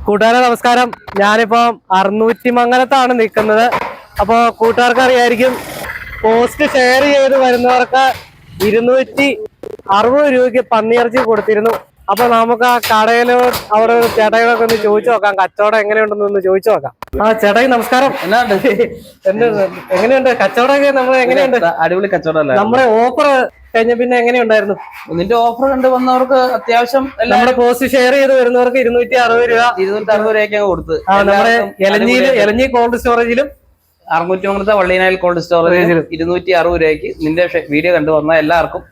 കൂട്ടുകാരെ നമസ്കാരം. ഞാനിപ്പോ അറുന്നൂറ്റിമംഗലത്താണ് നിൽക്കുന്നത്. അപ്പൊ കൂട്ടുകാർക്ക് അറിയായിരിക്കും, പോസ്റ്റ് ഷെയർ ചെയ്ത് വരുന്നവർക്ക് 260 രൂപയ്ക്ക് പന്നിയിറച്ചി കൊടുത്തിരുന്നു. അപ്പൊ നമുക്ക് ആ കടയിലോ അവിടെ ചേട്ടായികളൊക്കെ ഒന്ന് ചോദിച്ചു നോക്കാം, കച്ചവടം എങ്ങനെയുണ്ടെന്ന് ചോദിച്ചു നോക്കാം. ആ ചേട്ടായി നമസ്കാരം. എങ്ങനെയുണ്ട് കച്ചവടമൊക്കെ? നമ്മൾ എങ്ങനെയുണ്ട്? അടിപൊളി കച്ചവടം. നമ്മുടെ ഓഫർ കഴിഞ്ഞ പിന്നെ എങ്ങനെയുണ്ടായിരുന്നു? നിന്റെ ഓഫർ കണ്ട് വന്നവർക്ക് അത്യാവശ്യം നമ്മുടെ പോസ്റ്റ് ഷെയർ ചെയ്ത് വരുന്നവർക്ക് 260 രൂപ 260 രൂപയ്ക്ക് കൊടുത്ത്. നമ്മുടെ എലഞ്ഞി കോൾഡ് സ്റ്റോറേജിലും അറുന്നൂറ്റിമംഗലത്തെ വള്ളിനായൽ കോൾഡ് സ്റ്റോറേജിലും 260 രൂപയ്ക്ക് നിന്റെ വീഡിയോ കണ്ടു വന്ന എല്ലാവർക്കും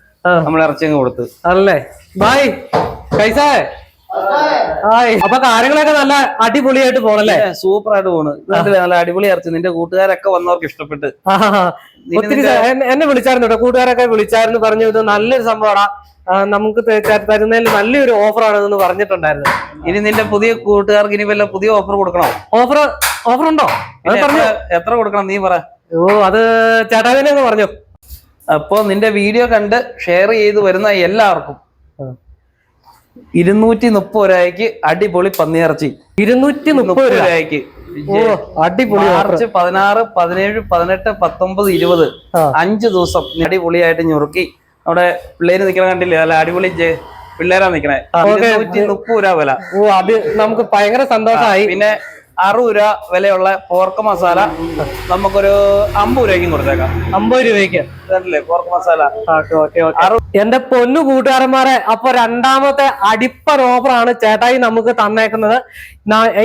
നമ്മൾ ഇറച്ചി കൊടുത്ത്. അല്ലേ ബായ് കൈസാ. അപ്പൊ കാര്യങ്ങളൊക്കെ നല്ല അടിപൊളിയായിട്ട് പോണല്ലേ? സൂപ്പർ ആയിട്ട് പോണ്. നല്ല അടിപൊളി ഇറച്ചി. നിന്റെ കൂട്ടുകാരൊക്കെ വന്നവർക്ക് ഇഷ്ടപ്പെട്ട്. ഒത്തിരി എന്നെ വിളിച്ചായിരുന്നു കേട്ടോ, കൂട്ടുകാരൊക്കെ വിളിച്ചായിരുന്നു, പറഞ്ഞു ഇത് നല്ലൊരു സംഭവമാണ്, നമുക്ക് തരുന്നതിൽ നല്ലൊരു ഓഫറാണെന്ന് പറഞ്ഞിട്ടുണ്ടായിരുന്നു. ഇനി നിന്റെ പുതിയ കൂട്ടുകാർക്ക് ഇനി വല്ല പുതിയ ഓഫർ കൊടുക്കണോ? ഓഫർ ഉണ്ടോ? എത്ര കൊടുക്കണം നീ പറ. ഓ അത് ചേട്ടാവിനെ പറഞ്ഞു. അപ്പൊ നിന്റെ വീഡിയോ കണ്ട് ഷെയർ ചെയ്ത് വരുന്ന എല്ലാവർക്കും 230 രൂപയ്ക്ക് അടിപൊളി പന്നിയിറച്ചി. 230 രൂപയ്ക്ക് അടിപൊളി. മാർച്ച് 16, 17, 18, 19, 20 5 ദിവസം അടിപൊളിയായിട്ട് ഞുറുക്കി. അവിടെ പിള്ളേര് നിക്കണ കണ്ടില്ലേ? നല്ല അടിപൊളി പിള്ളേരാ നിക്കണേ. 230 രൂപ വില. ഓ അത് നമുക്ക് ഭയങ്കര സന്തോഷമായി. പിന്നെ 60 രൂപ വിലയുള്ള പോർക്ക് മസാല നമുക്കൊരു 50 രൂപയ്ക്കും കൊടുത്തേക്കാം. 50 രൂപയ്ക്ക് പോർക്ക് മസാല. എന്റെ പൊന്നു കൂട്ടുകാരന്മാരെ, അപ്പൊ രണ്ടാമത്തെ അടിപ്പൻ ഓഫറാണ് ചേട്ടായി നമുക്ക് തന്നേക്കുന്നത്.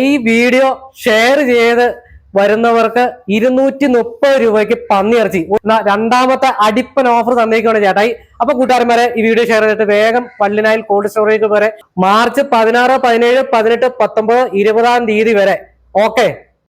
ഈ വീഡിയോ ഷെയർ ചെയ്ത് വരുന്നവർക്ക് 230 രൂപയ്ക്ക് പന്നിയിറച്ചി രണ്ടാമത്തെ അടിപ്പൻ ഓഫർ തന്നേക്കാണ് ചേട്ടായി. അപ്പൊ കൂട്ടുകാരന്മാരെ, ഈ വീഡിയോ ഷെയർ ചെയ്തിട്ട് വേഗം വള്ളിനായൽ കോൾഡ് സ്റ്റോറേജ് വരെ മാർച്ച് 16, 17, 18, 19, 20 തീയതി വരെ. ഓക്കെ.